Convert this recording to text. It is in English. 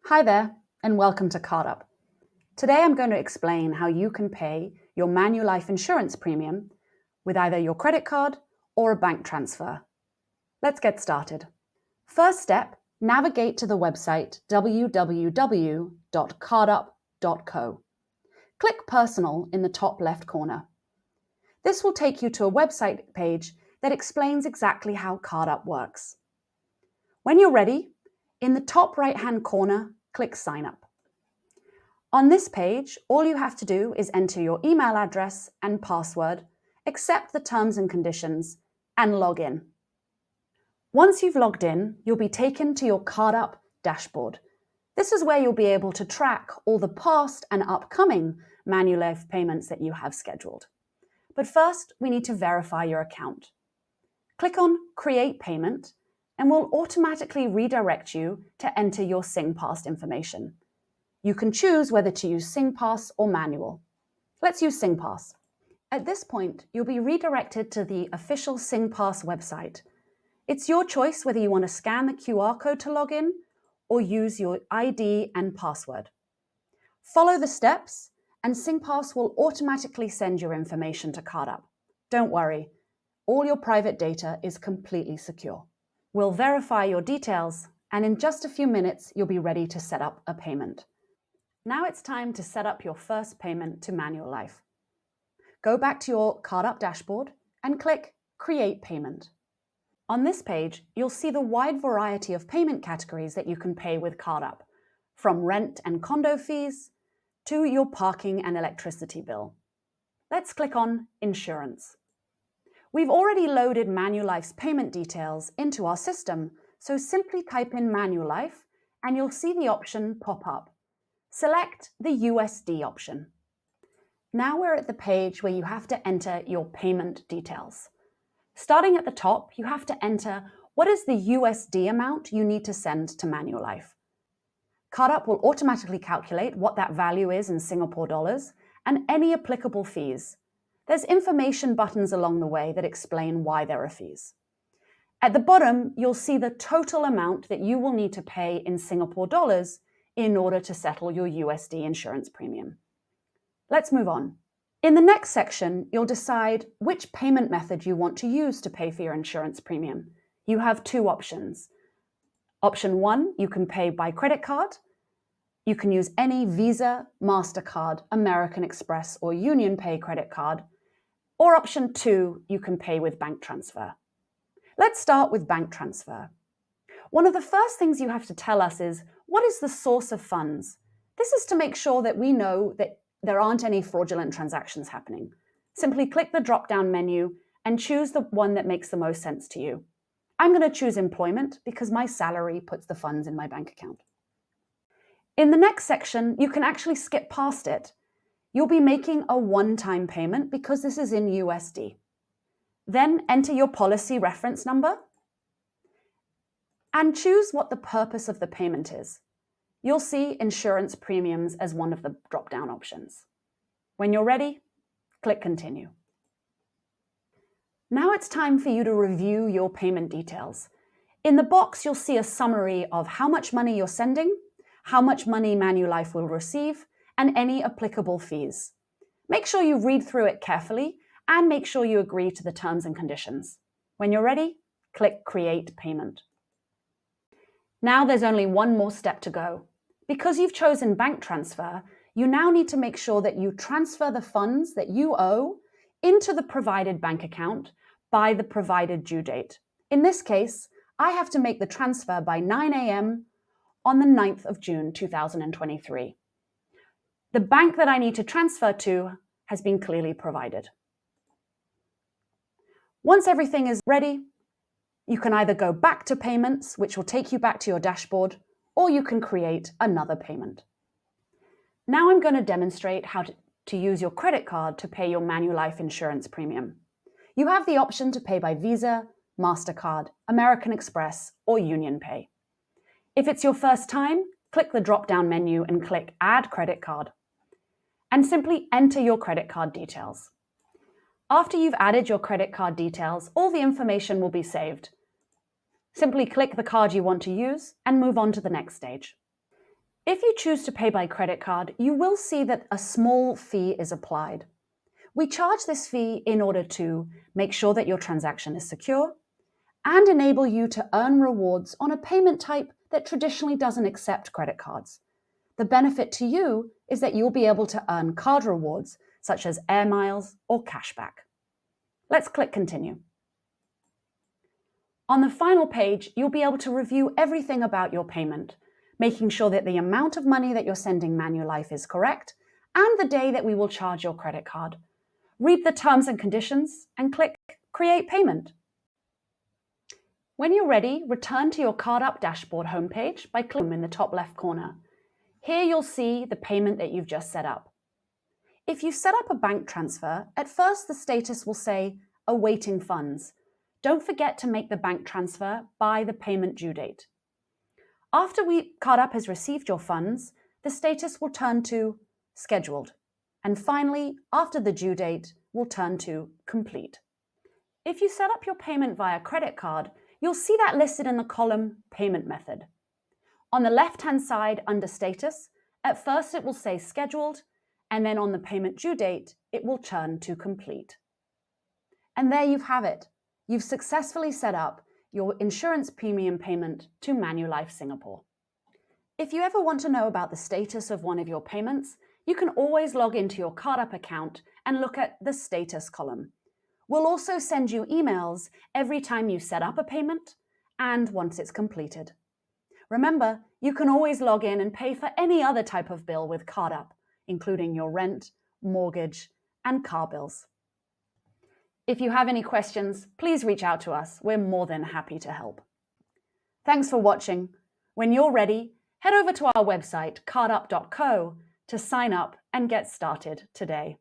Hi there, and welcome to CardUp. Today I'm going to explain how you can pay your Manulife insurance premium with either your credit card or a bank transfer. Let's get started. First step, navigate to the website www.cardup.co. Click Personal in the top left corner. This will take you to a website page that explains exactly how CardUp works. When you're ready, in the top right-hand corner, click Sign Up. On this page, all you have to do is enter your email address and password, accept the terms and conditions, and log in. Once you've logged in, you'll be taken to your CardUp dashboard. This is where you'll be able to track all the past and upcoming Manulife payments that you have scheduled. But first, we need to verify your account. Click on Create Payment, and we'll automatically redirect you to enter your SingPass information. You can choose whether to use SingPass or manual. Let's use SingPass. At this point, you'll be redirected to the official SingPass website. It's your choice whether you want to scan the QR code to log in or use your ID and password. Follow the steps, and SingPass will automatically send your information to CardUp. Don't worry, all your private data is completely secure. We'll verify your details, and in just a few minutes, you'll be ready to set up a payment. Now it's time to set up your first payment to Manulife. Go back to your CardUp dashboard and click Create Payment. On this page, you'll see the wide variety of payment categories that you can pay with CardUp, from rent and condo fees to your parking and electricity bill. Let's click on Insurance. We've already loaded Manulife's payment details into our system, so simply type in Manulife and you'll see the option pop up. Select the USD option. Now we're at the page where you have to enter your payment details. Starting at the top, you have to enter what is the USD amount you need to send to Manulife. CardUp will automatically calculate what that value is in Singapore dollars and any applicable fees. There's information buttons along the way that explain why there are fees. At the bottom, you'll see the total amount that you will need to pay in Singapore dollars in order to settle your USD insurance premium. Let's move on. In the next section, you'll decide which payment method you want to use to pay for your insurance premium. You have two options. Option 1, you can pay by credit card. You can use any Visa, MasterCard, American Express, or Union Pay credit card. Or option 2, you can pay with bank transfer. Let's start with bank transfer. One of the first things you have to tell us is, what is the source of funds? This is to make sure that we know that there aren't any fraudulent transactions happening. Simply click the drop-down menu and choose the one that makes the most sense to you. I'm going to choose employment because my salary puts the funds in my bank account. In the next section, you can actually skip past it. You'll be making a one-time payment because this is in USD. Then enter your policy reference number and choose what the purpose of the payment is. You'll see insurance premiums as one of the drop-down options. When you're ready, click Continue. Now it's time for you to review your payment details. In the box, you'll see a summary of how much money you're sending, how much money Manulife will receive, and any applicable fees. Make sure you read through it carefully and make sure you agree to the terms and conditions. When you're ready, click Create Payment. Now there's only one more step to go. Because you've chosen bank transfer, you now need to make sure that you transfer the funds that you owe into the provided bank account by the provided due date. In this case, I have to make the transfer by 9 a.m. on the 9th of June 2023. The bank that I need to transfer to has been clearly provided. Once everything is ready, you can either go back to payments, which will take you back to your dashboard, or you can create another payment. Now I'm going to demonstrate how to use your credit card to pay your Manulife insurance premium. You have the option to pay by Visa, MasterCard, American Express, or Union Pay. If it's your first time, click the drop-down menu and click Add Credit Card, and simply enter your credit card details. After you've added your credit card details, all the information will be saved. Simply click the card you want to use and move on to the next stage. If you choose to pay by credit card, you will see that a small fee is applied. We charge this fee in order to make sure that your transaction is secure and enable you to earn rewards on a payment type that traditionally doesn't accept credit cards. The benefit to you is that you'll be able to earn card rewards such as air miles or cashback. Let's click Continue. On the final page, you'll be able to review everything about your payment, making sure that the amount of money that you're sending Manulife is correct and the day that we will charge your credit card. Read the terms and conditions and click Create Payment. When you're ready, return to your CardUp dashboard homepage by clicking in the top left corner. Here you'll see the payment that you've just set up. If you set up a bank transfer, at first the status will say Awaiting funds. Don't forget to make the bank transfer by the payment due date. After CardUp has received your funds, the status will turn to Scheduled. And finally, after the due date, will turn to Complete. If you set up your payment via credit card, you'll see that listed in the column Payment Method. On the left-hand side under Status, at first it will say Scheduled, and then on the payment due date, it will turn to Complete. And there you have it. You've successfully set up your insurance premium payment to Manulife Singapore. If you ever want to know about the status of one of your payments, you can always log into your CardUp account and look at the status column. We'll also send you emails every time you set up a payment and once it's completed. Remember, you can always log in and pay for any other type of bill with CardUp, including your rent, mortgage, and car bills. If you have any questions, please reach out to us. We're more than happy to help. Thanks for watching. When you're ready, head over to our website, cardup.co, to sign up and get started today.